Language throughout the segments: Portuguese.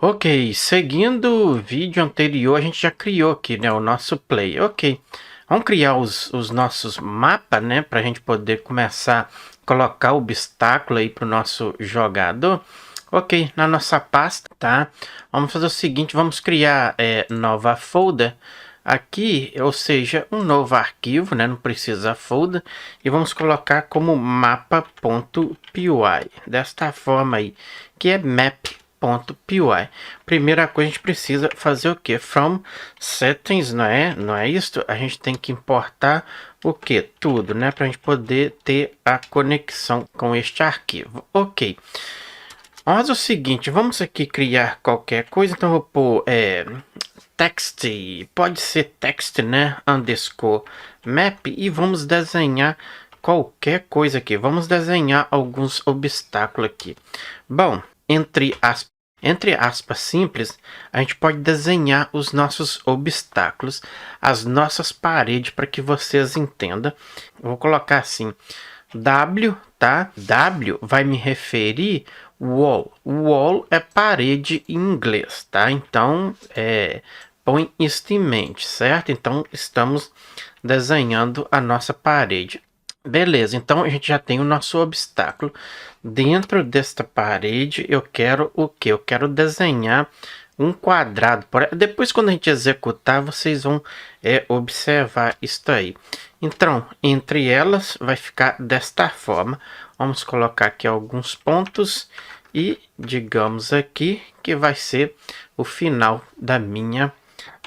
Ok, seguindo o vídeo anterior, a gente já criou aqui, né, o nosso play. Ok, vamos criar os nossos mapas, né, para a gente poder começar a colocar obstáculo aí para o nosso jogador. Ok, na nossa pasta, tá? Vamos fazer o seguinte, vamos criar nova folder aqui, ou seja, um novo arquivo, né, não precisa folder, e vamos colocar como mapa.py, desta forma aí, que é map.py. Primeira coisa, a gente precisa fazer o que? From settings, não é isso? A gente tem que importar o que? Tudo, né? Para a gente poder ter a conexão com este arquivo. Ok. Vamos fazer o seguinte, vamos aqui criar qualquer coisa, então eu vou pôr text, pode ser text, né? Underscore map, e vamos desenhar qualquer coisa aqui. Vamos desenhar alguns obstáculos aqui. Bom, entre aspas simples, a gente pode desenhar os nossos obstáculos, as nossas paredes, para que vocês entendam. Eu vou colocar assim, W, tá? W vai me referir wall. Wall é parede em inglês, tá? Então, põe isto em mente, certo? Então, estamos desenhando a nossa parede. Beleza, então a gente já tem o nosso obstáculo. Dentro desta parede, eu quero o que? Eu quero desenhar um quadrado. Depois, quando a gente executar, vocês vão observar isso aí. Então, entre elas, vai ficar desta forma. Vamos colocar aqui alguns pontos e digamos aqui que vai ser o final da minha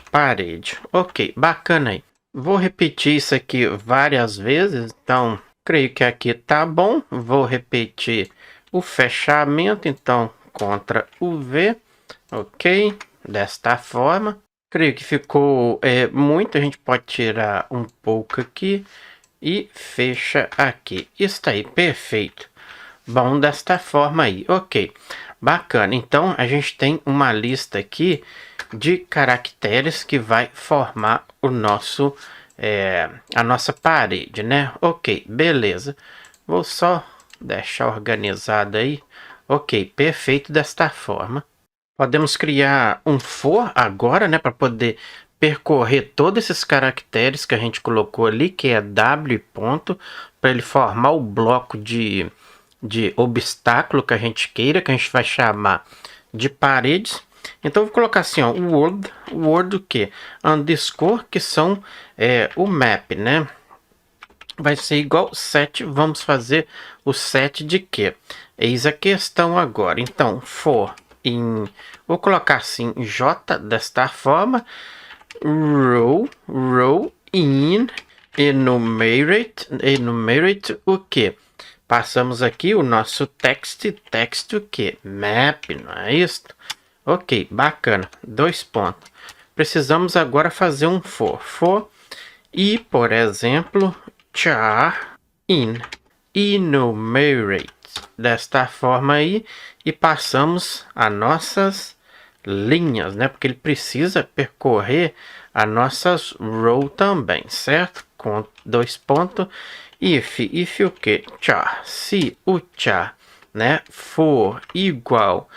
parede. Ok, bacana aí. Vou repetir isso aqui várias vezes, então creio que aqui tá bom. Vou repetir o fechamento, então Ctrl o V, ok, desta forma. Creio que ficou muito, a gente pode tirar um pouco aqui e fecha aqui. Está aí, perfeito. Bom, desta forma aí, ok, bacana. Então a gente tem uma lista aqui de caracteres que vai formar o nosso a nossa parede, né? Ok, beleza. Vou só deixar organizado aí. Ok, perfeito desta forma. Podemos criar um for agora, né, para poder percorrer todos esses caracteres que a gente colocou ali, que é W ponto, para ele formar o bloco de obstáculo que a gente queira, que a gente vai chamar de paredes. Então eu vou colocar assim, ó, word o que? Underscore, que são o map, né? Vai ser igual set, vamos fazer o set de quê? Eis a questão agora. Então, for em, vou colocar assim, J desta forma, row in enumerate o que? Passamos aqui o nosso text o que? Map, não é isso? Ok, bacana, 2 pontos. Precisamos agora fazer um for e, por exemplo, char in enumerate, desta forma aí, e passamos as nossas linhas, né? Porque ele precisa percorrer as nossas row também, certo? Com 2 pontos. If o que? Char, se o char, né, for igual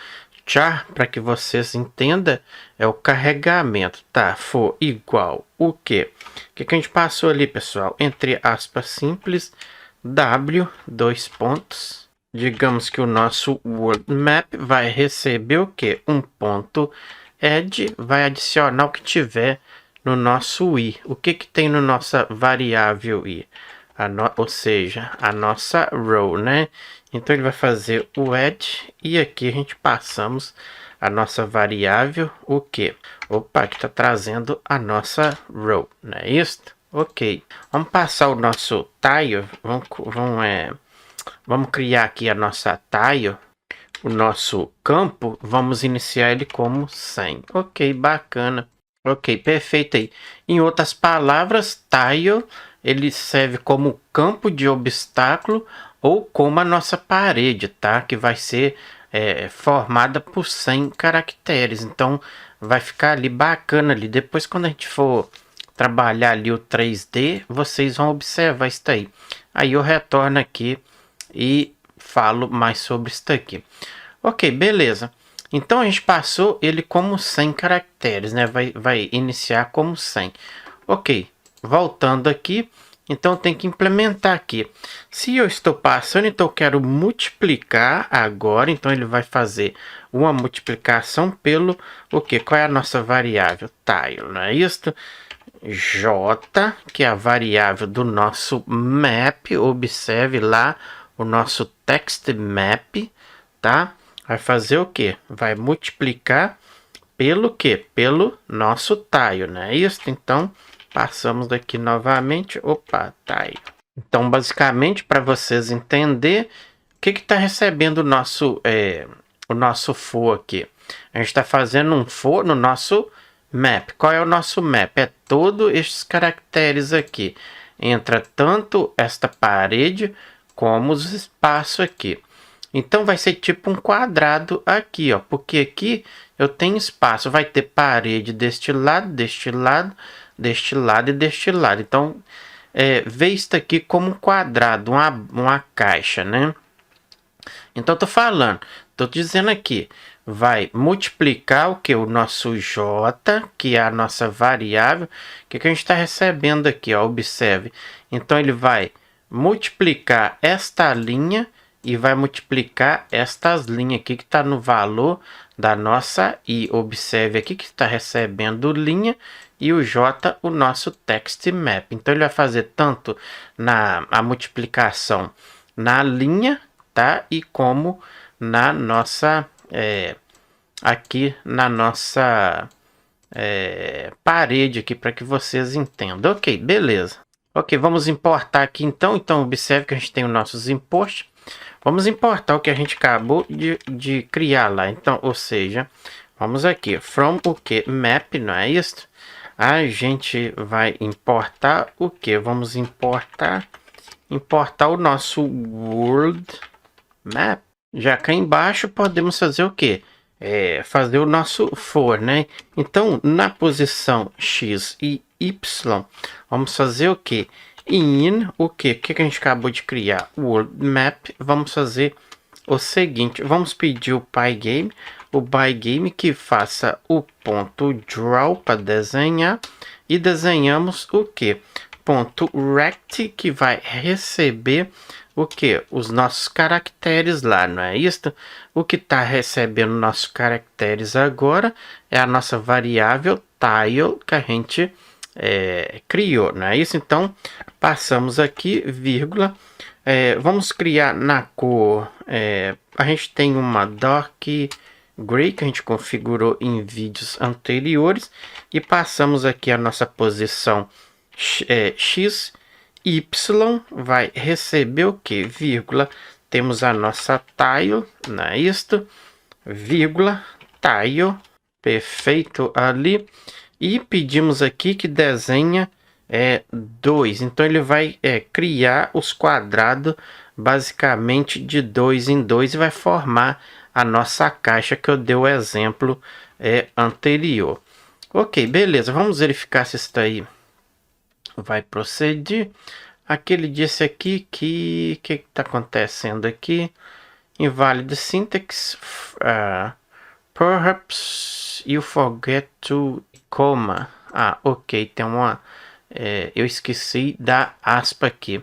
char, para que vocês entendam, é o carregamento, tá? For igual o quê? O que a gente passou ali, pessoal? Entre aspas simples, W, 2 pontos. Digamos que o nosso world map vai receber o que? Um ponto add, vai adicionar o que tiver no nosso i. O que tem no nossa variável i? Ou seja, a nossa row, né? Então ele vai fazer o add e aqui a gente passamos a nossa variável, o que? Opa, que está trazendo a nossa row, não é isso? Ok, vamos passar o nosso tile, vamos criar aqui a nossa tile, o nosso campo, vamos iniciar ele como 100. Ok, bacana. Ok, perfeito aí. Em outras palavras, tile, ele serve como campo de obstáculo ou como a nossa parede, tá? Que vai ser formada por 100 caracteres. Então, vai ficar ali bacana ali. Depois, quando a gente for trabalhar ali o 3D, vocês vão observar isso aí. Aí eu retorno aqui e falo mais sobre isso aqui. Ok, beleza. Então a gente passou ele como 100 caracteres, né? Vai iniciar como 100. Ok, voltando aqui, então tem que implementar aqui. Se eu estou passando, então eu quero multiplicar agora, então ele vai fazer uma multiplicação pelo o que? Qual é a nossa variável? Tile, não é isso? J, que é a variável do nosso map, observe lá o nosso text map, tá? Vai fazer o que? Vai multiplicar pelo que? Pelo nosso tile, não é isso? Então, passamos aqui novamente, opa, tile. Então, basicamente, para vocês entenderem, o que está recebendo o nosso for aqui? A gente está fazendo um for no nosso map. Qual é o nosso map? É todos estes caracteres aqui. Entra tanto esta parede como os espaços aqui. Então vai ser tipo um quadrado aqui, ó, porque aqui eu tenho espaço, vai ter parede deste lado, deste lado, deste lado e deste lado. Então vê isso aqui como um quadrado, uma caixa, né? Então tô falando, tô dizendo aqui, vai multiplicar o que? O nosso J, que é a nossa variável. O que a gente está recebendo aqui, ó? Observe. Então ele vai multiplicar esta linha e vai multiplicar estas linhas aqui que está no valor da nossa I. Observe aqui que está recebendo linha e o J, o nosso text map. Então ele vai fazer tanto a multiplicação na linha, tá? E como na nossa aqui na nossa parede aqui para que vocês entendam. Ok, beleza. Ok, vamos importar aqui então. Então observe que a gente tem os nossos imports. Vamos importar o que a gente acabou de criar lá. Então, ou seja, vamos aqui, from o que? Map, não é isso? A gente vai importar o que? Vamos importar o nosso world map. Já cá embaixo podemos fazer o que? Fazer o nosso for, né? Então, na posição X e Y, vamos fazer o que? In, o que? O que a gente acabou de criar? World Map. Vamos fazer o seguinte. Vamos pedir o Pygame. O Pygame que faça o ponto draw para desenhar. E desenhamos o que? Ponto rect, que vai receber o que? Os nossos caracteres lá, não é isso? O que está recebendo nossos caracteres agora é a nossa variável tile que a gente criou, não é isso? Então, passamos aqui, vírgula, vamos criar na cor, a gente tem uma dark gray que a gente configurou em vídeos anteriores e passamos aqui a nossa posição X, Y vai receber o que? Vírgula, temos a nossa tile, não é isto? Vírgula, tile, perfeito ali. E pedimos aqui que desenha 2. Então ele vai criar os quadrados basicamente de 2 em 2 e vai formar a nossa caixa que eu dei o exemplo anterior. Ok, beleza. Vamos verificar se isso aí vai proceder. Aqui ele disse aqui que está acontecendo aqui. Invalid syntax. Perhaps you forget to comma. Ok, tem uma eu esqueci da aspa aqui.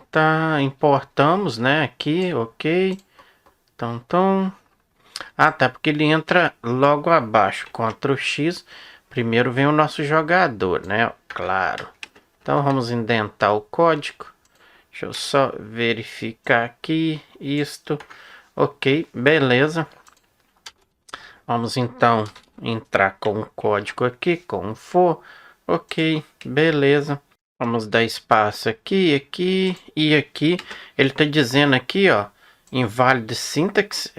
Tá, importamos, né, aqui, ok. Então, tá, porque ele entra logo abaixo, Ctrl X, primeiro vem o nosso jogador, né, claro. Então vamos indentar o código. Deixa eu só verificar aqui isto. Ok, beleza. Vamos então entrar com o código aqui, com o for. Ok, beleza. Vamos dar espaço aqui, aqui e aqui. Ele está dizendo aqui, ó, invalid syntax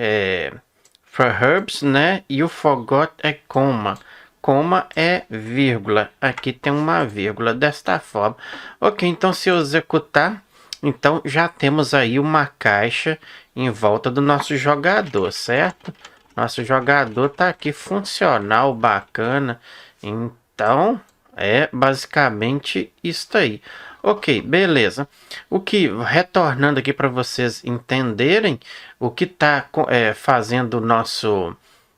for herbs, né? E o forgot é comma. Comma é vírgula. Aqui tem uma vírgula desta forma. Ok, então se eu executar, então já temos aí uma caixa em volta do nosso jogador, certo? Nosso jogador tá aqui funcional, bacana. Então, é basicamente isso aí. Ok, beleza. O que, retornando aqui para vocês entenderem, o que está fazendo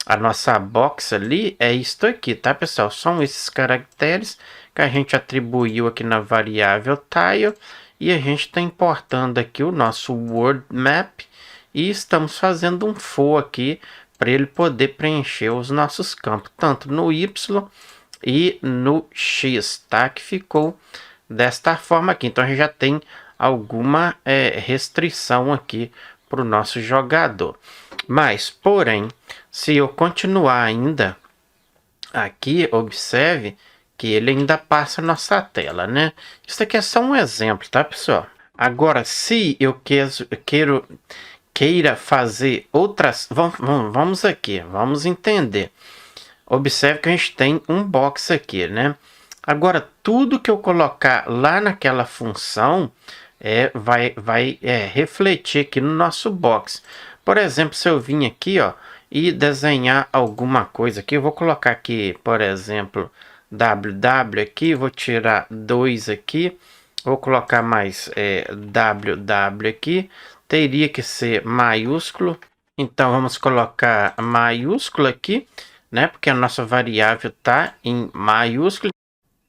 a nossa box ali é isto aqui, tá, pessoal? São esses caracteres que a gente atribuiu aqui na variável tile e a gente está importando aqui o nosso word map e estamos fazendo um for aqui para ele poder preencher os nossos campos, tanto no Y e no X, tá? Que ficou desta forma aqui. Então a gente já tem alguma restrição aqui para o nosso jogador. Mas, porém, se eu continuar ainda aqui, observe que ele ainda passa a nossa tela, né? Isso aqui é só um exemplo, tá, pessoal? Agora, se eu queira fazer outras... Vamos aqui, vamos entender. Observe que a gente tem um box aqui, né? Agora, tudo que eu colocar lá naquela função vai refletir aqui no nosso box. Por exemplo, se eu vim aqui, ó, e desenhar alguma coisa aqui, eu vou colocar aqui, por exemplo, WW aqui, vou tirar 2 aqui, vou colocar mais WW aqui, teria que ser maiúsculo, então vamos colocar maiúsculo aqui, né, porque a nossa variável está em maiúsculo,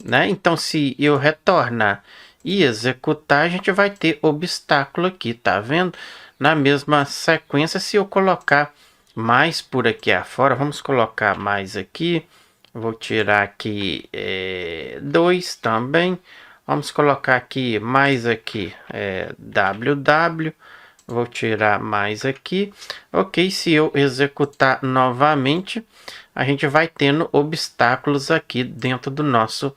né, então se eu retornar e executar, a gente vai ter obstáculo aqui, tá vendo? Na mesma sequência, se eu colocar mais por aqui afora, vamos colocar mais aqui, vou tirar aqui 2 também, vamos colocar aqui mais aqui WW, vou tirar mais aqui, ok, se eu executar novamente, a gente vai tendo obstáculos aqui dentro do nosso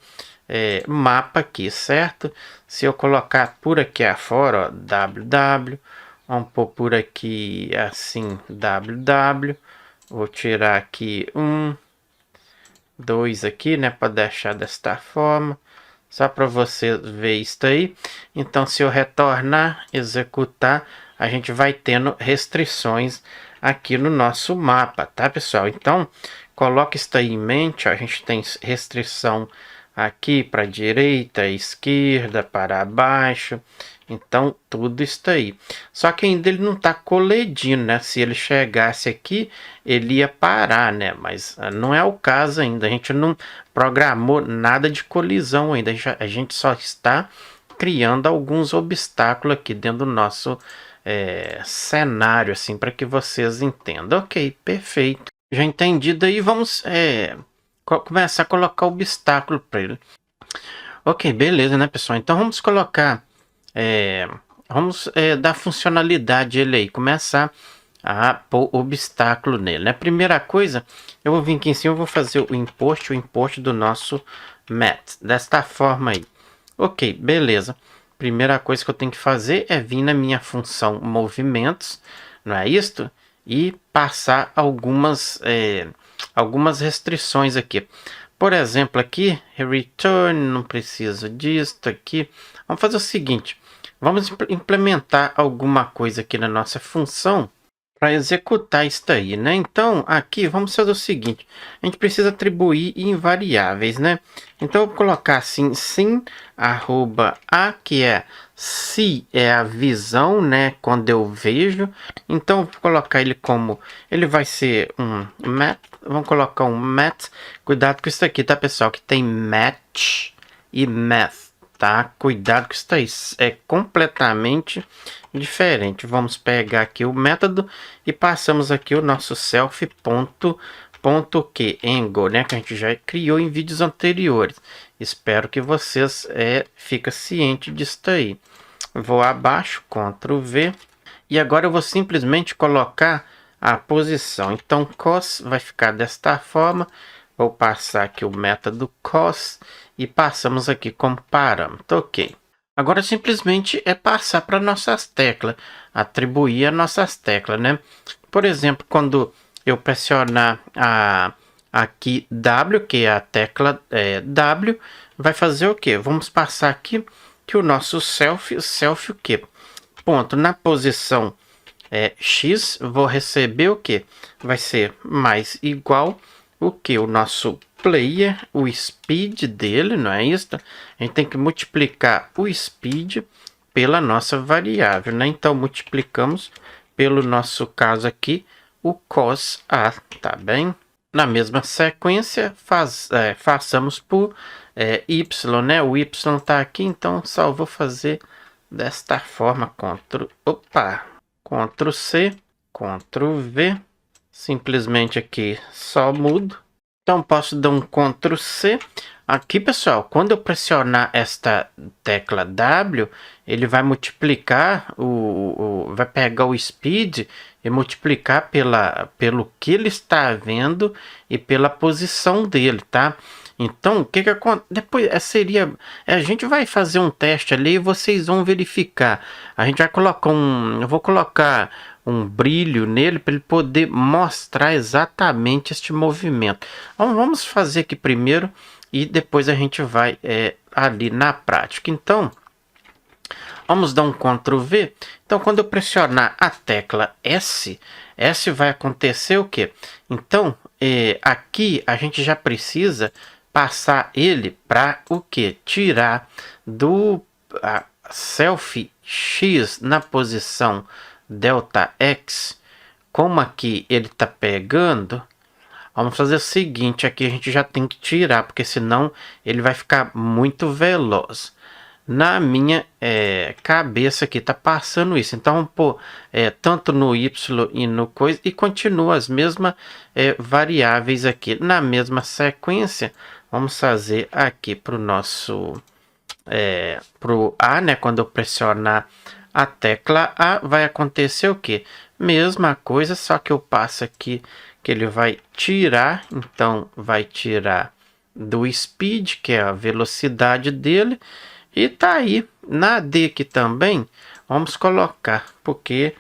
mapa aqui, certo? Se eu colocar por aqui afora, ó, WW, vamos pôr por aqui assim, WW, vou tirar aqui 2 aqui, né, para deixar desta forma, só para você ver isso aí. Então, se eu retornar, executar, a gente vai tendo restrições aqui no nosso mapa, tá, pessoal? Então, coloque isso aí em mente, ó, a gente tem restrição aqui para direita, esquerda, para baixo, então tudo está aí. Só que ainda ele não está colidindo, né? Se ele chegasse aqui, ele ia parar, né? Mas não é o caso ainda, a gente não programou nada de colisão ainda, a gente só está criando alguns obstáculos aqui dentro do nosso cenário, assim, para que vocês entendam. Ok, perfeito. Já entendido aí, vamos começar a colocar obstáculo para ele. Ok, beleza, né, pessoal? Então vamos colocar, vamos dar funcionalidade ele aí, começar a pôr obstáculo nele, né? Primeira coisa, eu vou vir aqui em cima, eu vou fazer o import do nosso mat, desta forma aí. Ok, beleza. Primeira coisa que eu tenho que fazer é vir na minha função movimentos, não é isto? E passar algumas restrições aqui. Por exemplo, aqui, return, não preciso disso aqui. Vamos fazer o seguinte, vamos implementar alguma coisa aqui na nossa função para executar isso aí, né? Então, aqui, vamos fazer o seguinte, a gente precisa atribuir em variáveis, né? Então, eu vou colocar assim, sim, @a, que se é a visão, né? Quando eu vejo. Então, eu vou colocar ele como, ele vai ser um mat, vamos colocar um mat, cuidado com isso aqui, tá, pessoal? Que tem match e math. Tá? Cuidado com isso aí, é completamente diferente. Vamos pegar aqui o método e passamos aqui o nosso self.angle, né? Que a gente já criou em vídeos anteriores. Espero que vocês fiquem cientes disso aí. Vou abaixo, Ctrl V. E agora eu vou simplesmente colocar a posição. Então, cos vai ficar desta forma. Vou passar aqui o método cos e passamos aqui como parâmetro, ok. Agora simplesmente é passar para nossas teclas, atribuir as nossas teclas, né? Por exemplo, quando eu pressionar aqui W, que é a tecla W, vai fazer o que? Vamos passar aqui que o nosso self o que? Ponto, na posição X, vou receber o que? Vai ser mais igual o que? O nosso player, o speed dele, não é isso? A gente tem que multiplicar o speed pela nossa variável, né? Então, multiplicamos pelo nosso caso aqui, o cos A, tá bem? Na mesma sequência, façamos por y, né? O y tá aqui, então só vou fazer desta forma, Ctrl C, Ctrl V, simplesmente aqui só mudo. Então posso dar um Ctrl C. Aqui, pessoal, quando eu pressionar esta tecla W, ele vai multiplicar, vai pegar o speed e multiplicar pelo que ele está vendo e pela posição dele, tá? Então, o que que acontece? Depois a gente vai fazer um teste ali e vocês vão verificar. A gente vai colocar eu vou colocar um brilho nele para ele poder mostrar exatamente este movimento. Então, vamos fazer aqui primeiro e depois a gente vai ali na prática. Então, vamos dar um Ctrl V. Então, quando eu pressionar a tecla S vai acontecer o quê? Então, aqui a gente já precisa passar ele para o que? Tirar do self X na posição delta X. Como aqui ele está pegando, vamos fazer o seguinte, aqui a gente já tem que tirar, porque senão ele vai ficar muito veloz. Na minha cabeça aqui tá passando isso, então vamos pôr tanto no Y e no coisa, e continua as mesmas variáveis aqui. Na mesma sequência, vamos fazer aqui para o nosso pro A, né? Quando eu pressionar a tecla A, vai acontecer o que? Mesma coisa, só que eu passo aqui que ele vai tirar, então vai tirar do speed, que é a velocidade dele, e tá aí. Na D aqui também, vamos colocar, porque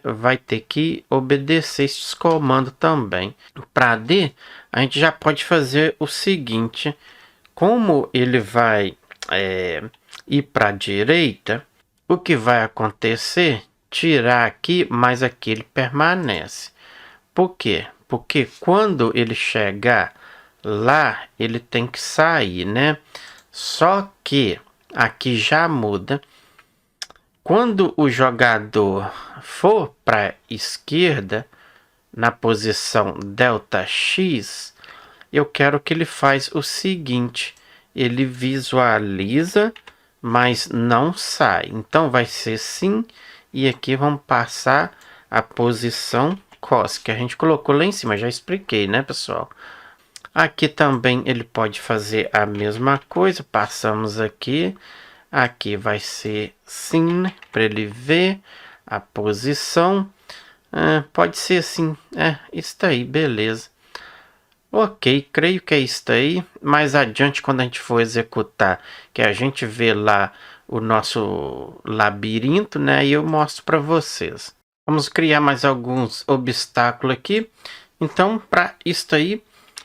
vai ter que obedecer esses comandos também. Para D, a gente já pode fazer o seguinte, como ele vai ir para a direita, o que vai acontecer? Tirar aqui, mas aqui ele permanece. Por quê? Porque quando ele chegar lá, ele tem que sair, né? Só que aqui já muda. Quando o jogador for para a esquerda, na posição delta X, eu quero que ele faz o seguinte, ele visualiza, mas não sai. Então vai ser sim, e aqui vamos passar a posição cos, que a gente colocou lá em cima, já expliquei, né, pessoal? Aqui também ele pode fazer a mesma coisa, passamos aqui vai ser sim, né, para ele ver a posição. Pode ser assim, isso aí, beleza. Ok, creio que é isso aí. Mais adiante, quando a gente for executar, que a gente vê lá o nosso labirinto, né? E eu mostro para vocês. Vamos criar mais alguns obstáculos aqui. Então, para isso aí,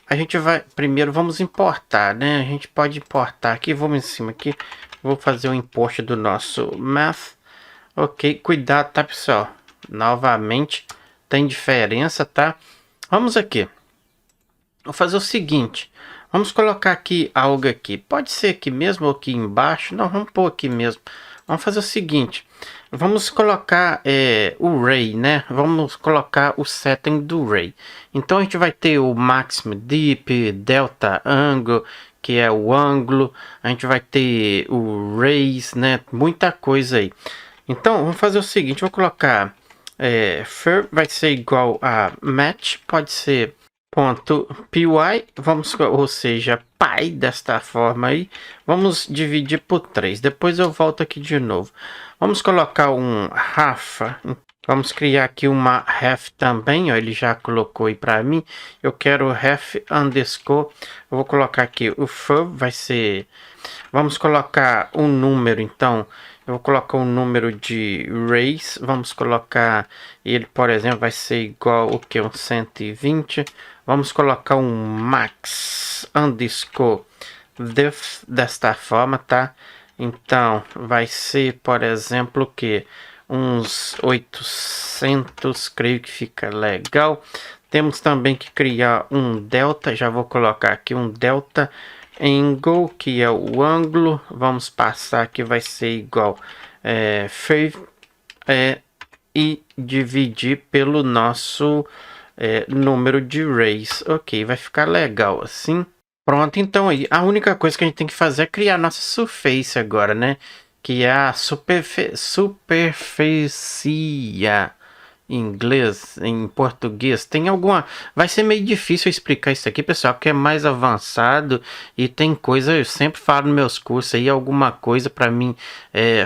a gente vai... Primeiro, vamos importar, né? A gente pode importar aqui. Vamos em cima aqui. Vou fazer o import do nosso math. Ok, cuidado, tá, pessoal? Novamente, tem diferença, tá? Vamos aqui. Vou fazer o seguinte, vamos colocar aqui algo aqui, pode ser aqui mesmo ou aqui embaixo, não, vamos pôr aqui mesmo. Vamos fazer o seguinte, vamos colocar o ray, né? Vamos colocar o setting do ray. Então a gente vai ter o maximum dip, delta angle, que é o ângulo, a gente vai ter o raise, né? Muita coisa aí. Então vamos fazer o seguinte, vou colocar fur vai ser igual a match, pode ser ponto .py, ou seja, pi desta forma aí, vamos dividir por 3, depois eu volto aqui de novo. Vamos colocar um Rafa, vamos criar aqui uma ref também, ó, ele já colocou aí para mim, eu quero ref underscore, eu vou colocar aqui o fur, vai ser, vamos colocar um número, então, eu vou colocar um número de race, vamos colocar ele, por exemplo, vai ser igual o que? Um 120. Vamos colocar um max underscore def desta forma, tá? Então, vai ser, por exemplo, que uns 800, creio que fica legal. Temos também que criar um delta, já vou colocar aqui um delta angle, que é o ângulo. Vamos passar que vai ser igual e dividir pelo nosso número de rays. Ok, vai ficar legal assim. Pronto, então aí a única coisa que a gente tem que fazer é criar nossa surface agora, né? Que é a superfície em inglês, em português. Tem alguma... Vai ser meio difícil explicar isso aqui, pessoal, porque é mais avançado e tem coisa... Eu sempre falo nos meus cursos aí, alguma coisa para mim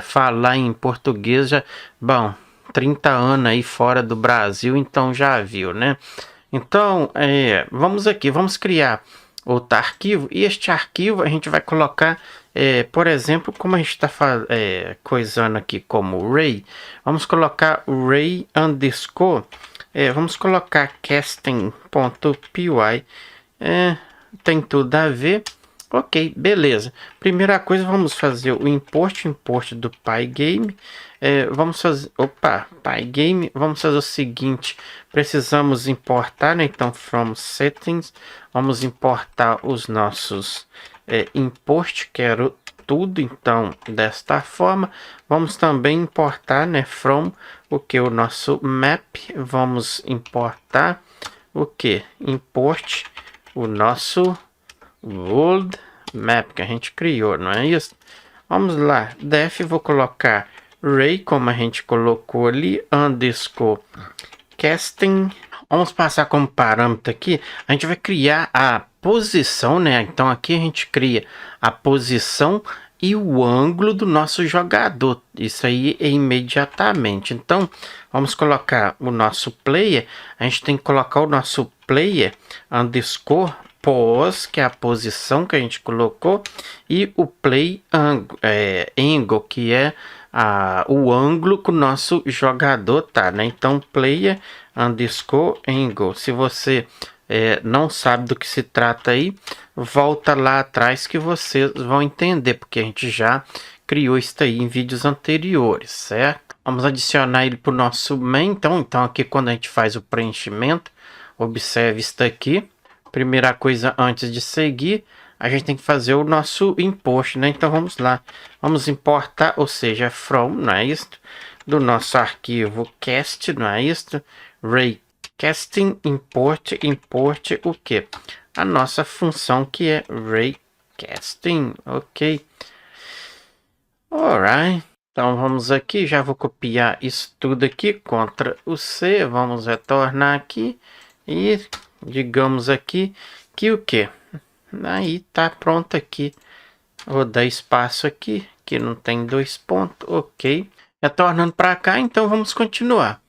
falar em português já... Bom, 30 anos aí fora do Brasil, então já viu, né? Então, vamos criar outro arquivo, e este arquivo a gente vai colocar, por exemplo, como a gente está coisando aqui como ray, vamos colocar ray underscore, vamos colocar casting.py, tem tudo a ver. Ok, beleza. Primeira coisa, vamos fazer o import do Pygame. Vamos fazer... Opa, Pygame. Vamos fazer o seguinte. Precisamos importar, né? Então, from settings. Vamos importar os nossos import. Quero tudo, então, desta forma. Vamos também importar, né? From o que? O nosso map. Vamos importar o que? Import o nosso... world map que a gente criou, não é isso? Vamos lá, def, vou colocar ray, como a gente colocou ali, underscore casting. Vamos passar como parâmetro aqui, a gente vai criar a posição, né? Então aqui a gente cria a posição e o ângulo do nosso jogador. Isso aí é imediatamente. Então, vamos colocar o nosso player. A gente tem que colocar o nosso player underscore pose, que é a posição que a gente colocou, e o play angle, que é o ângulo que o nosso jogador tá, né? Então, player underscore angle. Se você não sabe do que se trata aí, volta lá atrás que vocês vão entender, porque a gente já criou isso aí em vídeos anteriores, certo? Vamos adicionar ele para o nosso main. Então aqui quando a gente faz o preenchimento, observe isso aqui. Primeira coisa, antes de seguir, a gente tem que fazer o nosso import, né? Então vamos lá, vamos importar, ou seja, from, não é isso? Do nosso arquivo cast, não é isso? Ray casting, import o que? A nossa função que é ray casting, ok? Alright, então vamos aqui, já vou copiar isso tudo aqui, Ctrl o C, vamos retornar aqui e digamos aqui que o que? Aí tá pronto aqui. Vou dar espaço aqui, que não tem 2 pontos, ok. Retornando para cá, então vamos continuar.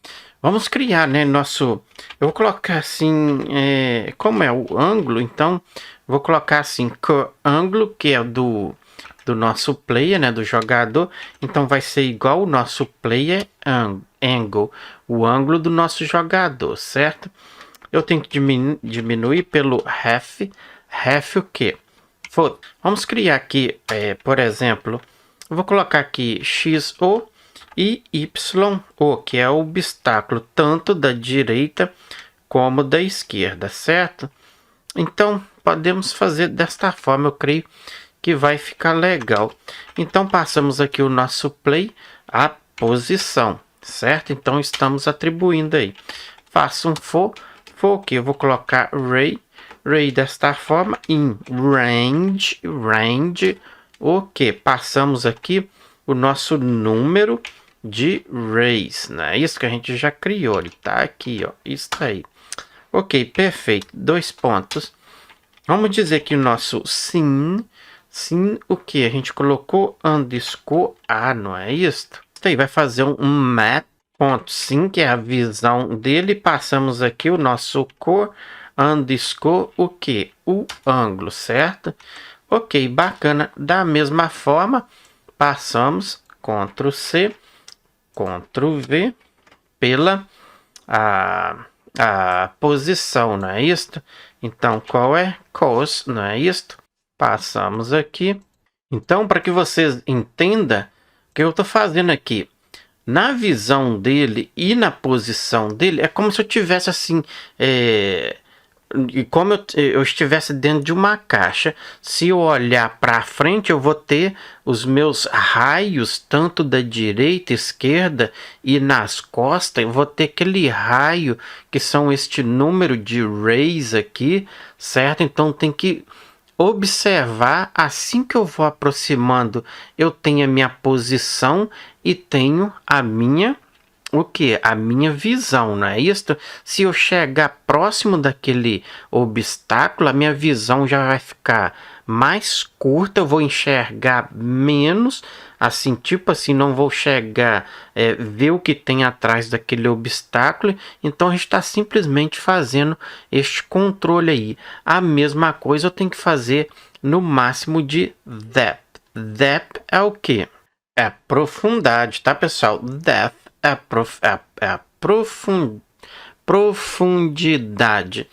Vamos criar, né, nosso... Eu vou colocar assim, como é o ângulo, então vou colocar assim, ângulo, que é do nosso player, né, do jogador. Então vai ser igual o nosso player angle, o ângulo do nosso jogador, certo? Eu tenho que diminuir pelo ref o que? Vamos criar aqui, por exemplo, eu vou colocar aqui XO e YO, que é o obstáculo tanto da direita como da esquerda, certo? Então, podemos fazer desta forma, eu creio que vai ficar legal. Então, passamos aqui o nosso play, a posição, certo? Então, estamos atribuindo aí. Faço um for que eu vou colocar ray desta forma, em range, o que? Passamos aqui o nosso número de rays, né? Isso que a gente já criou, ele tá aqui, ó, isso aí. Ok, perfeito, 2 pontos. Vamos dizer que o nosso sim, o que? A gente colocou underscore a, não é isso? Isso aí vai fazer um map, ponto sim, que é a visão dele. Passamos aqui o nosso cor, underscore o que? O ângulo, certo? Ok, bacana. Da mesma forma, passamos Ctrl C, Ctrl V pela a posição, não é isto? Então, qual é? Cos, não é isto? Passamos aqui. Então, para que vocês entendam o que eu estou fazendo aqui, na visão dele e na posição dele, é como se eu tivesse assim, e como eu estivesse dentro de uma caixa. Se eu olhar para frente, eu vou ter os meus raios, tanto da direita, esquerda e nas costas. Eu vou ter aquele raio que são este número de rays aqui, certo? Então tem que observar, assim que eu vou aproximando, eu tenho a minha posição e tenho a minha o que? A minha visão, não é isso? Se eu chegar próximo daquele obstáculo, a minha visão já vai ficar mais curta, eu vou enxergar menos, assim, tipo assim, não vou chegar, ver o que tem atrás daquele obstáculo. Então a gente está simplesmente fazendo este controle aí. A mesma coisa eu tenho que fazer no máximo de depth. Depth é o que? É profundidade, tá, pessoal? Depth é a profundidade.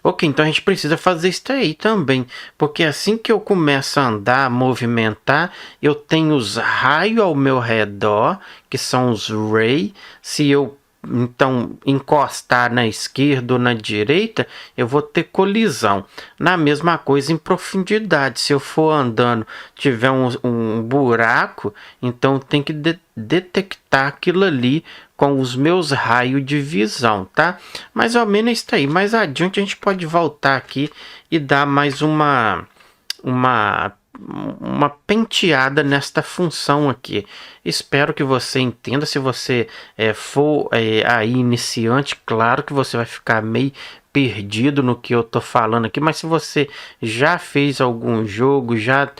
Ok, então a gente precisa fazer isso aí também, porque assim que eu começo a andar, a movimentar, eu tenho os raios ao meu redor, que são os rays. Se eu então encostar na esquerda ou na direita, eu vou ter colisão. Na mesma coisa em profundidade, se eu for andando, tiver um buraco, então tem que detectar aquilo ali com os meus raios de visão, tá? Mais ou menos isso aí. Mais adiante a gente pode voltar aqui e dar mais uma penteada nesta função aqui. Espero que você entenda. Se você for aí iniciante, claro que você vai ficar meio perdido no que eu tô falando aqui, mas se você já fez algum jogo, já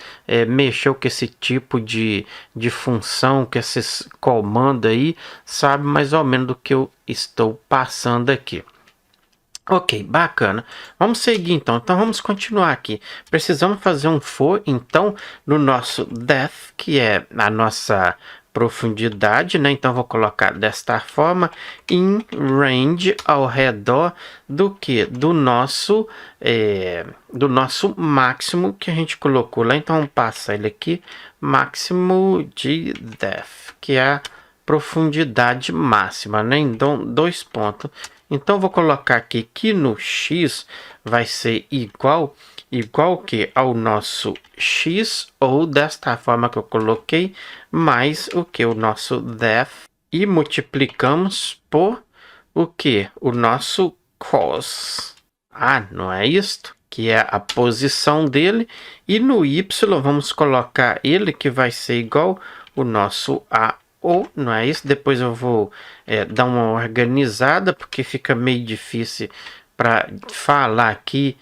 mexeu com esse tipo de função, com esses comandos aí, sabe mais ou menos do que eu estou passando aqui. Ok, bacana. Vamos seguir então. Então vamos continuar aqui. Precisamos fazer um for então no nosso depth, que é a nossa profundidade, né? Então vou colocar desta forma, in range, ao redor do que? Do nosso máximo que a gente colocou lá. Então vamos passar ele aqui, máximo de depth, que é a profundidade máxima, né? Então 2 pontos. Então vou colocar aqui que no x vai ser igual que ao nosso x, ou desta forma que eu coloquei, mais o que? O nosso depth, e multiplicamos por o que? O nosso cos. Ah, não é isto? Que é a posição dele. E no y vamos colocar ele, que vai ser igual o nosso a, ou não é isso? Depois eu vou dar uma organizada, porque fica meio difícil para falar aqui,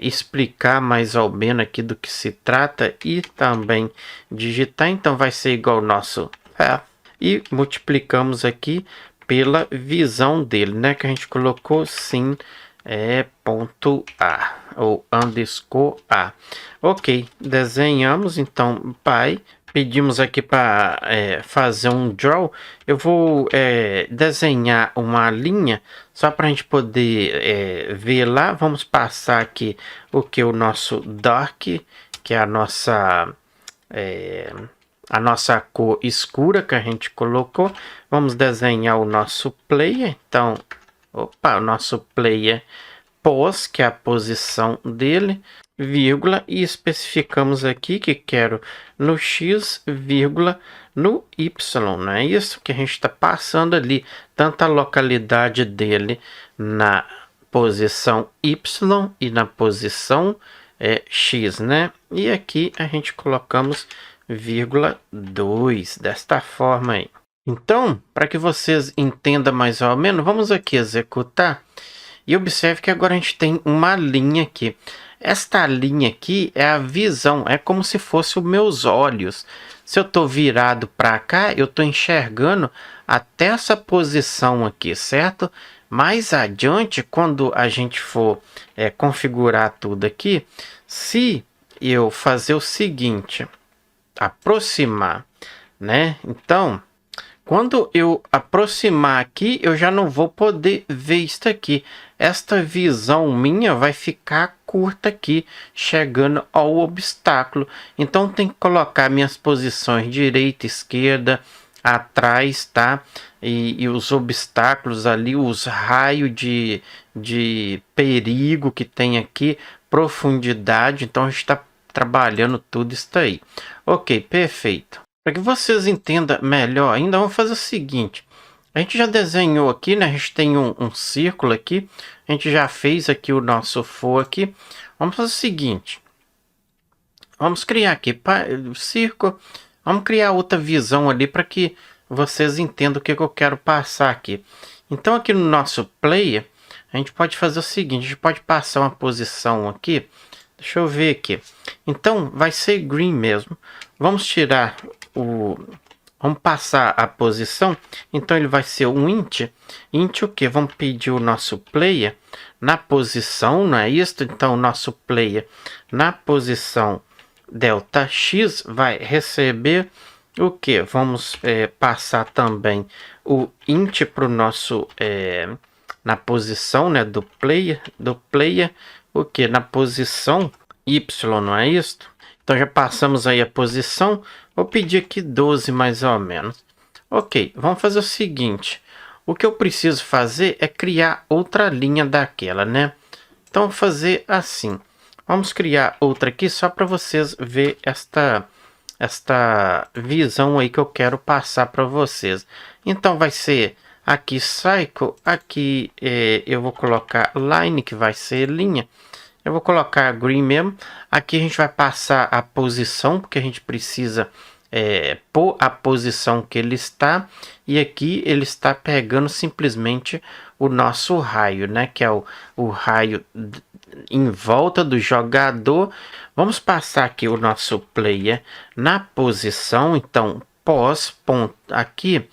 explicar mais ou menos aqui do que se trata e também digitar. Então vai ser igual ao nosso path, e multiplicamos aqui pela visão dele, né? Que a gente colocou sim, ponto A ou underscore A. Ok, desenhamos então pai. Pedimos aqui para fazer um draw. Eu vou desenhar uma linha só para a gente poder ver lá. Vamos passar aqui o que? O nosso dark, que é a nossa cor escura que a gente colocou. Vamos desenhar o nosso player. Então, o nosso player pos, que é a posição dele, vírgula, e especificamos aqui que quero no x, vírgula, no y, não é isso? Que a gente está passando ali, tanto a localidade dele na posição y e na posição x, né? E aqui a gente colocamos vírgula 2, desta forma aí. Então, para que vocês entendam mais ou menos, vamos aqui executar. E observe que agora a gente tem uma linha aqui. Esta linha aqui é a visão, é como se fosse os meus olhos. Se eu estou virado para cá, eu estou enxergando até essa posição aqui, certo? Mais adiante, quando a gente for configurar tudo aqui, se eu fazer o seguinte, aproximar, né? Então, quando eu aproximar aqui, eu já não vou poder ver isso aqui. Esta visão minha vai ficar curta aqui, chegando ao obstáculo. Então, tem que colocar minhas posições direita, esquerda, atrás, tá? E os obstáculos ali, os raios de perigo que tem aqui, profundidade. Então a gente está trabalhando tudo isso aí. Ok, perfeito. Para que vocês entendam melhor ainda, vamos fazer o seguinte. A gente já desenhou aqui, né? A gente tem um círculo aqui. A gente já fez aqui o nosso for aqui. Vamos fazer o seguinte. Vamos criar aqui o círculo. Vamos criar outra visão ali para que vocês entendam o que eu quero passar aqui. Então aqui no nosso player, a gente pode fazer o seguinte. A gente pode passar uma posição aqui. Deixa eu ver aqui. Então vai ser green mesmo. Vamos tirar o... Vamos passar a posição. Então ele vai ser um int. Int o que? Vamos pedir o nosso player na posição, não é isso? Então o nosso player na posição delta x vai receber o que? Vamos passar também o int para o nosso na posição, né, do player o que? Na posição y, não é isso? Então já passamos aí a posição. Vou pedir aqui 12 mais ou menos. Ok, vamos fazer o seguinte. O que eu preciso fazer é criar outra linha daquela, né? Então vou fazer assim. Vamos criar outra aqui só para vocês ver esta visão aí que eu quero passar para vocês. Então vai ser aqui cycle, aqui eu vou colocar line, que vai ser linha. Eu vou colocar green mesmo. Aqui a gente vai passar a posição, porque a gente precisa pôr a posição que ele está. E aqui ele está pegando simplesmente o nosso raio, né? Que é o raio em volta do jogador. Vamos passar aqui o nosso player na posição. Então, pós, ponto, aqui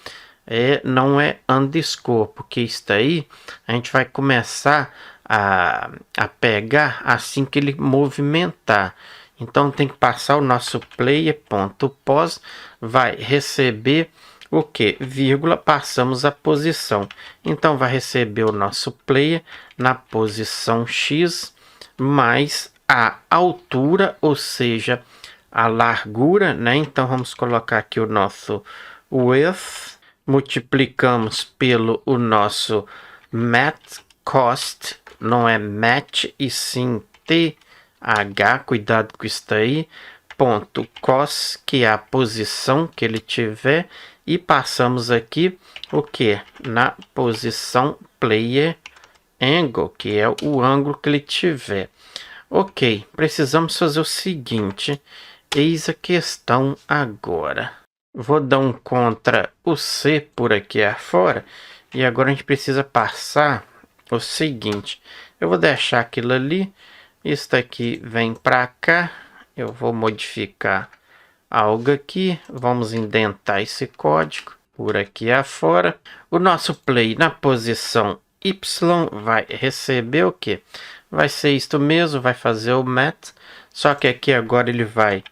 não é underscore, porque isso aí a gente vai começar a pegar assim que ele movimentar. Então tem que passar o nosso player.pos, vai receber o que? Vírgula, passamos a posição. Então vai receber o nosso player na posição x mais a altura, ou seja, a largura, né? Então vamos colocar aqui o nosso width, multiplicamos pelo o nosso mat cost, não é match e sim TH, cuidado com isso aí, ponto cos, que é a posição que ele tiver, e passamos aqui o que? Na posição player angle, que é o ângulo que ele tiver. Ok, precisamos fazer o seguinte, eis a questão agora. Vou dar um Ctrl o C por aqui afora, e agora a gente precisa passar o seguinte. Eu vou deixar aquilo ali, isso aqui vem para cá, eu vou modificar algo aqui, vamos indentar esse código por aqui afora. O nosso play na posição Y vai receber o que? Vai ser isto mesmo, vai fazer o mat, só que aqui agora ele vai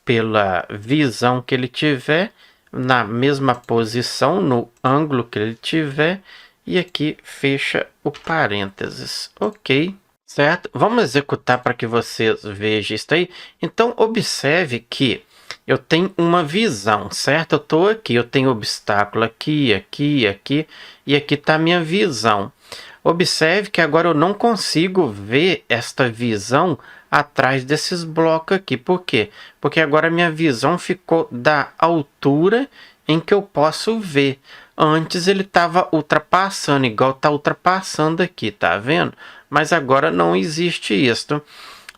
pela visão que ele tiver, na mesma posição, no ângulo que ele tiver, e aqui fecha o parênteses, ok? Certo? Vamos executar para que vocês vejam isso aí. Então, observe que eu tenho uma visão, certo? Eu estou aqui, eu tenho obstáculo aqui, aqui, aqui, e aqui está a minha visão. Observe que agora eu não consigo ver esta visão atrás desses blocos aqui. Por quê? Porque agora a minha visão ficou da altura em que eu posso ver. Antes ele estava ultrapassando, igual está ultrapassando aqui, tá vendo? Mas agora não existe isso.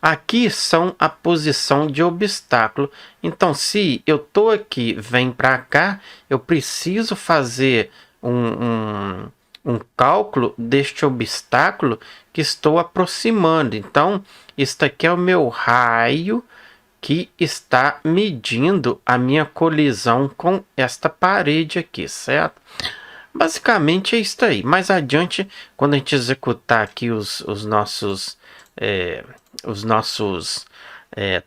Aqui são a posição de obstáculo. Então, se eu estou aqui, vem para cá, eu preciso fazer um cálculo deste obstáculo que estou aproximando. Então, isso aqui é o meu raio que está medindo a minha colisão com esta parede aqui, certo? Basicamente é isso aí. Mais adiante, quando a gente executar aqui os nossos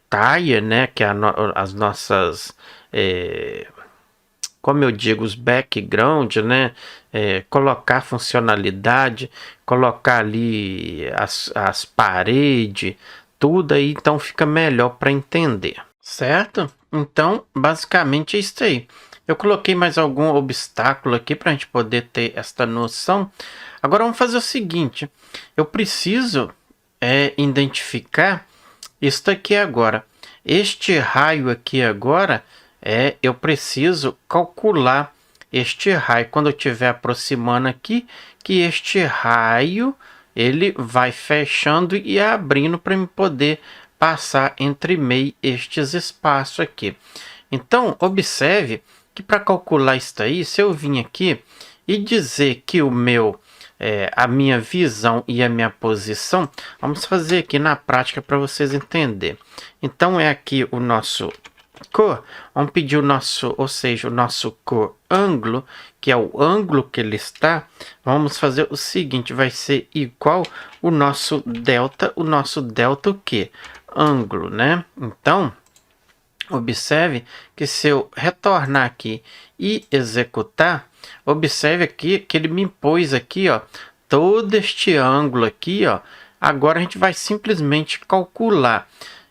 tire, né, que é as nossas como eu digo, os background, né, colocar funcionalidade, colocar ali as paredes, tudo aí, então fica melhor para entender, certo? Então, basicamente é isso aí. Eu coloquei mais algum obstáculo aqui para a gente poder ter esta noção. Agora vamos fazer o seguinte, eu preciso identificar isso aqui agora. Este raio aqui agora, eu preciso calcular este raio. Quando eu estiver aproximando aqui, que este raio ele vai fechando e abrindo para eu poder passar entre meio estes espaços aqui. Então, observe que para calcular isso aí, se eu vim aqui e dizer que a minha visão e a minha posição, vamos fazer aqui na prática para vocês entenderem. Então, é aqui o nosso cor, vamos pedir o nosso, ou seja, o nosso cor ângulo, que é o ângulo que ele está. Vamos fazer o seguinte, vai ser igual o nosso delta o quê? Ângulo, né? Então, observe que se eu retornar aqui e executar, observe aqui que ele me impôs aqui, ó, todo este ângulo aqui, ó. Agora a gente vai simplesmente calcular.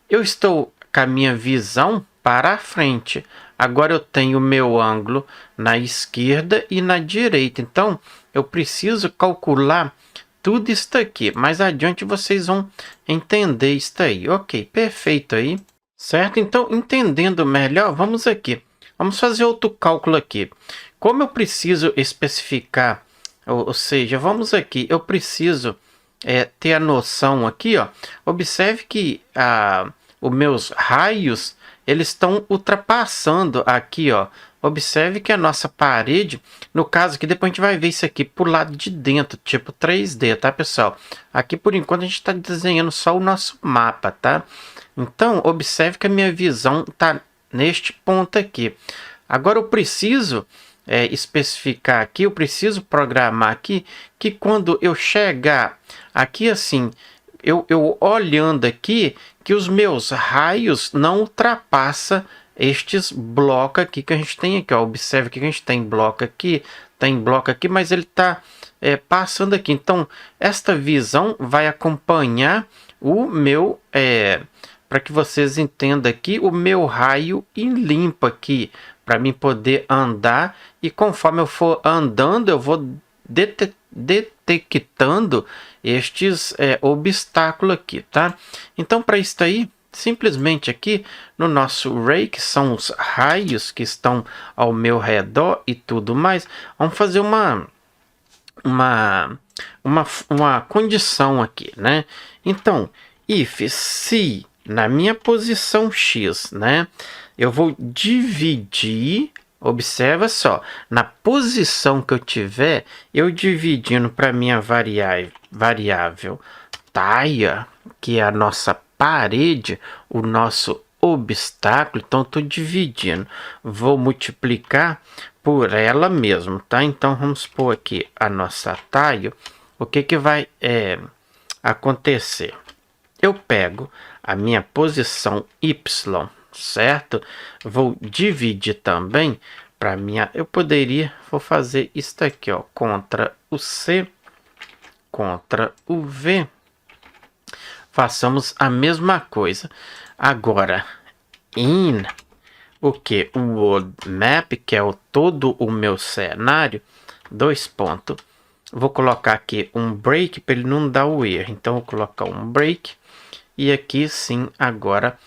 Eu estou com a minha visão para a frente. Agora eu tenho o meu ângulo na esquerda e na direita. Então, eu preciso calcular tudo isso aqui. Mais adiante vocês vão entender isso aí. Ok, perfeito aí. Certo? Então, entendendo melhor, vamos aqui. Vamos fazer outro cálculo aqui. Como eu preciso especificar, ou seja, vamos aqui, eu preciso ter a noção aqui, ó. Observe que os meus raios, eles estão ultrapassando aqui, ó. Observe que a nossa parede, no caso aqui, depois a gente vai ver isso aqui por lado de dentro, tipo 3D, tá, pessoal? Aqui, por enquanto, a gente está desenhando só o nosso mapa, tá? Então, observe que a minha visão está neste ponto aqui. Agora, eu preciso especificar aqui, eu preciso programar aqui, que quando eu chegar aqui assim, eu olhando aqui, que os meus raios não ultrapassam estes blocos aqui que a gente tem aqui, ó. Observe que a gente tem bloco aqui, mas ele está passando aqui. Então, esta visão vai acompanhar o meu, para que vocês entendam aqui, o meu raio em limpo aqui, para mim poder andar, e conforme eu for andando, eu vou detectando estes obstáculos aqui, tá? Então, para isso aí, simplesmente aqui no nosso ray, que são os raios que estão ao meu redor e tudo mais, vamos fazer uma condição aqui, né? Então, se na minha posição X, né, eu vou dividir, observa só, na posição que eu tiver, eu dividindo para minha variável taia, que é a nossa parede, o nosso obstáculo, então estou dividindo, vou multiplicar por ela mesmo, tá? Então vamos pôr aqui a nossa taia. O que vai acontecer? Eu pego a minha posição Y, certo? Vou dividir também para minha... vou fazer isso aqui, ó, contra o C, contra o V. Façamos a mesma coisa. Agora, o world map, que é todo o meu cenário, 2 pontos. Vou colocar aqui um break para ele não dar o erro. Então, vou colocar um break. E aqui sim, agora,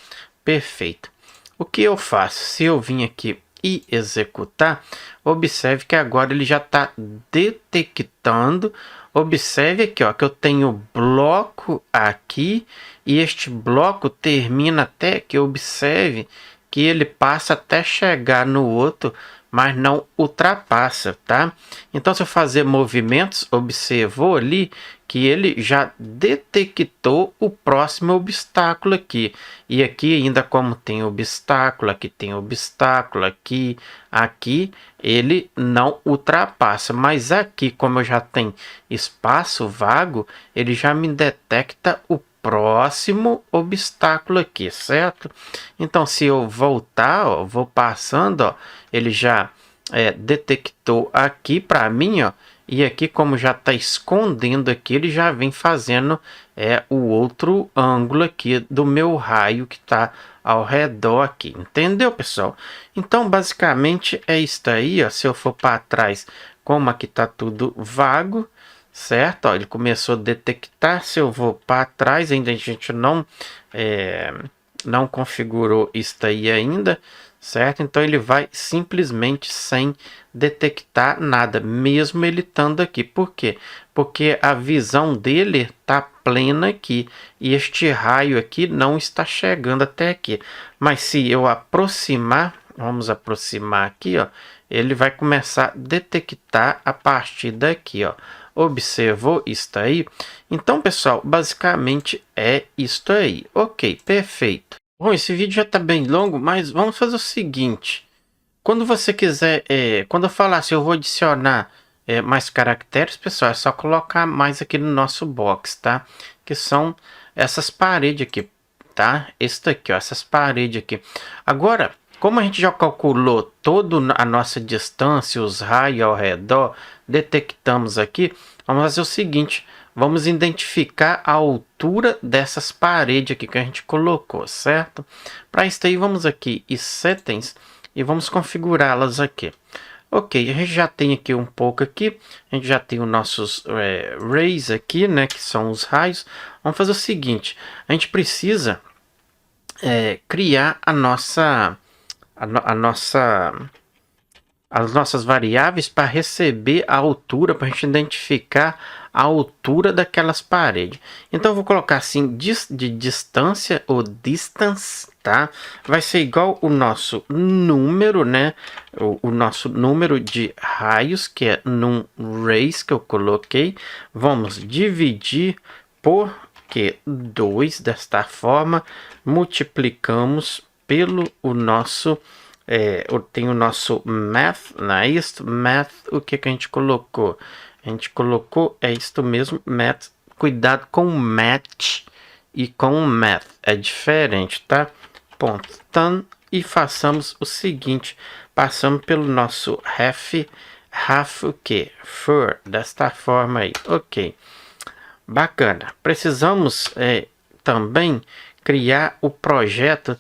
perfeito. O que eu faço? Se eu vim aqui e executar, observe que agora ele já está detectando. Observe aqui, ó, que eu tenho bloco aqui e este bloco termina até que observe que ele passa até chegar no outro, mas não ultrapassa, tá? Então, se eu fazer movimentos, observou ali que ele já detectou o próximo obstáculo aqui. E aqui ainda como tem obstáculo, aqui tem obstáculo, aqui, ele não ultrapassa. Mas aqui, como eu já tenho espaço vago, ele já me detecta o próximo obstáculo aqui, certo? Então, se eu voltar, ó, vou passando, ó, ele já detectou aqui para mim, ó, e aqui como já está escondendo aqui, ele já vem fazendo é o outro ângulo aqui do meu raio que está ao redor aqui, entendeu, pessoal? Então, basicamente é isso aí, ó. Se eu for para trás, como aqui tá tudo vago, certo? Ó, ele começou a detectar. Se eu vou para trás, ainda a gente não configurou isso aí ainda, certo? Então ele vai simplesmente sem detectar nada, mesmo ele estando aqui. Por quê? Porque a visão dele está plena aqui e este raio aqui não está chegando até aqui. Mas se eu aproximar, vamos aproximar aqui, ó, ele vai começar a detectar a partir daqui, ó. Observou isso aí? Então, pessoal, basicamente é isso aí. Ok, perfeito. Bom, esse vídeo já está bem longo, mas vamos fazer o seguinte. Quando você quiser, quando eu falar se eu vou adicionar mais caracteres, pessoal, é só colocar mais aqui no nosso box, tá? Que são essas paredes aqui, tá? Esse daqui, ó, essas paredes aqui. Agora, como a gente já calculou toda a nossa distância, os raios ao redor, detectamos aqui, vamos fazer o seguinte, vamos identificar a altura dessas paredes aqui que a gente colocou, certo? Para isso aí, vamos aqui em Settings e vamos configurá-las aqui. Ok, a gente já tem aqui um pouco aqui, a gente já tem os nossos rays aqui, né, que são os raios. Vamos fazer o seguinte, a gente precisa criar as nossas variáveis para receber a altura, para a gente identificar a altura daquelas paredes. Então eu vou colocar assim de distância ou distance, tá? Vai ser igual o nosso número, né? O nosso número de raios, que é num rays que eu coloquei. Vamos dividir por 2 desta forma, multiplicamos pelo o nosso tem o nosso math, não é isso? Math, o que a gente colocou? A gente colocou, é isto mesmo, math. Cuidado com match e com math, é diferente, tá? Ponto. Então, e façamos o seguinte, passamos pelo nosso half o que? For, desta forma aí, ok. Bacana. Precisamos também criar o projeto,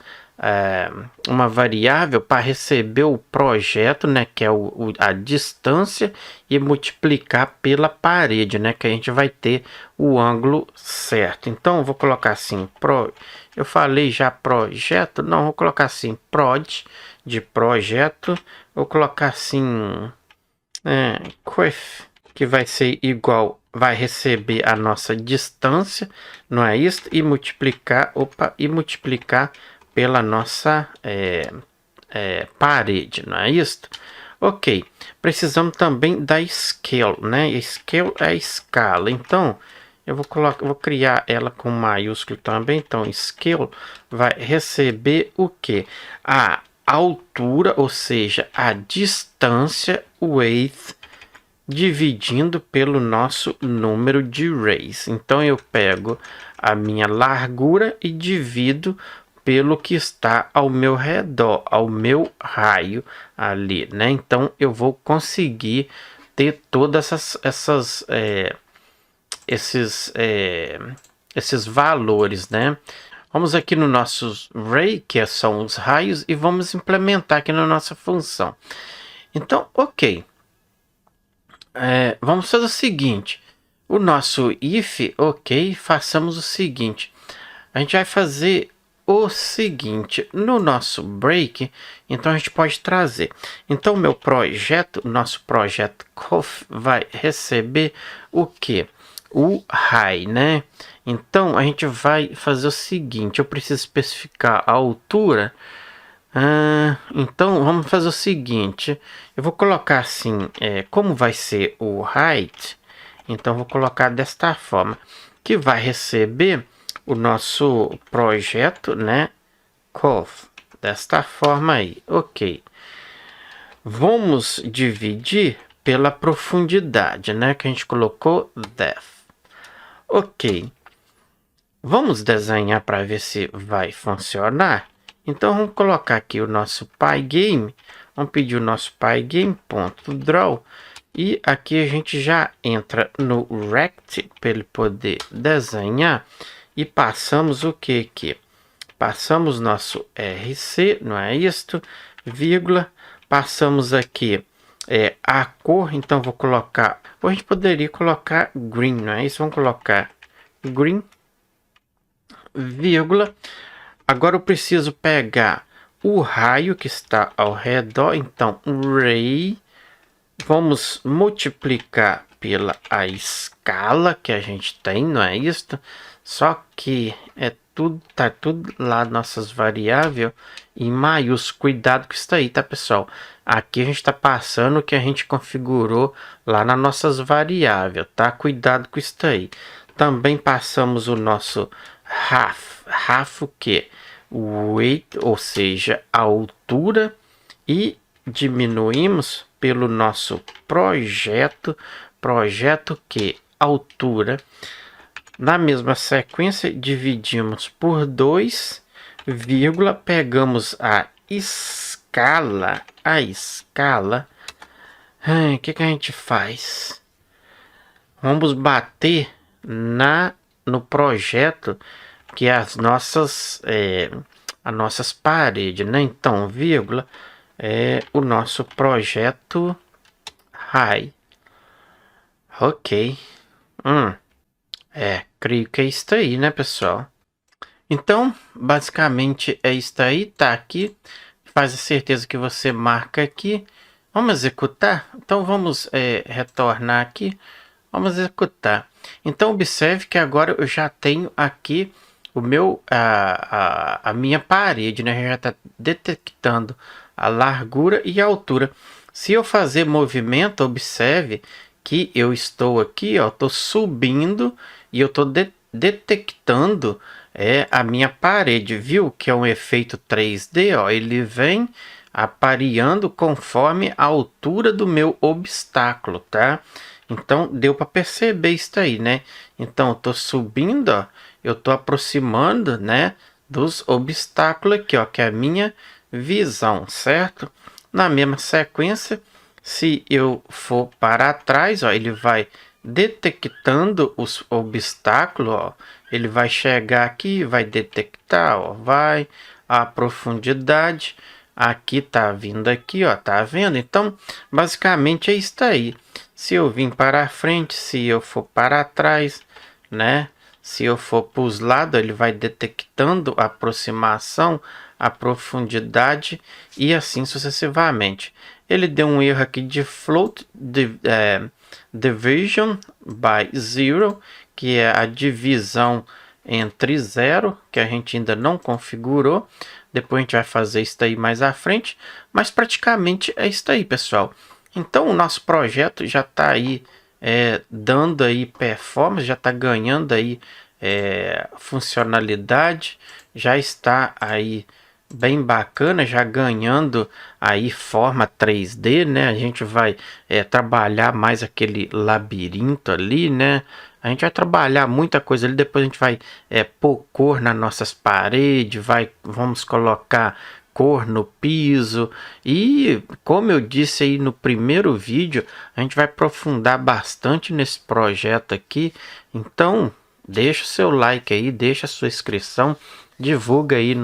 uma variável para receber o projeto, né, que é a distância, e multiplicar pela parede, né, que a gente vai ter o ângulo certo. Então eu vou colocar assim, eu falei já projeto, não, vou colocar assim, prod, de projeto, vou colocar assim, que vai ser igual, vai receber a nossa distância, não é isso? E multiplicar, e multiplicar pela nossa parede, não é isso? Ok, precisamos também da scale, né? Scale é a escala, então eu vou criar ela com maiúsculo também. Então scale vai receber o que? A altura, ou seja, a distância, width, dividindo pelo nosso número de rays. Então eu pego a minha largura e divido pelo que está ao meu redor, ao meu raio ali, né? Então eu vou conseguir ter todas esses valores, né? Vamos aqui no nosso ray, que são os raios, e vamos implementar aqui na nossa função. Então, ok. Vamos fazer o seguinte, o nosso if, ok, façamos o seguinte, a gente vai fazer o seguinte, no nosso break, então a gente pode trazer, então meu projeto, nosso projeto conf vai receber o que? O high, né? Então a gente vai fazer o seguinte, eu preciso especificar a altura. Então vamos fazer o seguinte, eu vou colocar assim, como vai ser o height, então vou colocar desta forma, que vai receber o nosso projeto, né, conf, desta forma aí, ok. Vamos dividir pela profundidade, né, que a gente colocou depth, ok. Vamos desenhar para ver se vai funcionar. Então vamos colocar aqui o nosso Pygame, vamos pedir o nosso Pygame.draw, E aqui a gente já entra no Rect para ele poder desenhar. E passamos o que aqui? Passamos nosso RC, não é isto? Vírgula. Passamos aqui a cor, então vou colocar... Ou a gente poderia colocar green, não é isso? Vamos colocar green, vírgula. Agora eu preciso pegar o raio que está ao redor, então ray. Vamos multiplicar pela a escala que a gente tem, não é isso? Só que tá tudo lá nossas variáveis em maiúsculo. Cuidado com isso aí, tá, pessoal? Aqui a gente está passando o que a gente configurou lá nas nossas variáveis, tá? Cuidado com isso aí. Também passamos o nosso half o que? Weight, ou seja, a altura, e diminuímos pelo nosso projeto que altura. Na mesma sequência, dividimos por 2, vírgula, pegamos a escala. O que a gente faz? Vamos bater no projeto que é as nossas paredes, né? Então, vírgula, o nosso projeto high. Ok. Creio que é isso aí, né, pessoal? Então, basicamente é isso aí, tá aqui. Faz a certeza que você marca aqui. Vamos executar? Então, vamos retornar aqui. Vamos executar. Então, observe que agora eu já tenho aqui o meu, a minha parede, né? Já está detectando a largura e a altura. Se eu fazer movimento, observe que eu estou aqui, ó, estou subindo e eu estou detectando a minha parede, viu? Que é um efeito 3D, ó. Ele vem apareando conforme a altura do meu obstáculo, tá? Então, deu para perceber isso aí, né? Então, eu tô subindo, ó, eu tô aproximando, né, dos obstáculos aqui, ó, que é a minha visão, certo? Na mesma sequência, se eu for para trás, ó, ele vai detectando os obstáculos, ó, ele vai chegar aqui, vai detectar, ó, vai a profundidade, aqui tá vindo aqui, ó, tá vendo? Então, basicamente é isso aí. Se eu vim para a frente, se eu for para trás, né? Se eu for para os lados, ele vai detectando a aproximação, a profundidade e assim sucessivamente. Ele deu um erro aqui de float division by zero, que é a divisão entre zero, que a gente ainda não configurou. Depois a gente vai fazer isso aí mais à frente, mas praticamente é isso aí, pessoal. Então o nosso projeto já está aí dando aí performance, já está ganhando aí funcionalidade, já está aí bem bacana, já ganhando aí forma 3D, né? A gente vai trabalhar mais aquele labirinto ali, né? A gente vai trabalhar muita coisa ali, depois a gente vai pôr cor nas nossas paredes, vamos colocar cor no piso, e como eu disse aí no primeiro vídeo, a gente vai aprofundar bastante nesse projeto aqui. Então deixa o seu like aí, deixa a sua inscrição, divulga aí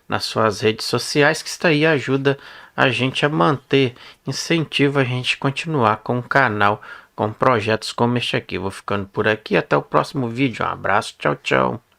nas suas redes sociais, que isso aí ajuda a gente a manter, incentiva a gente continuar com o canal, com projetos como este aqui. Vou ficando por aqui, até o próximo vídeo, um abraço, tchau, tchau.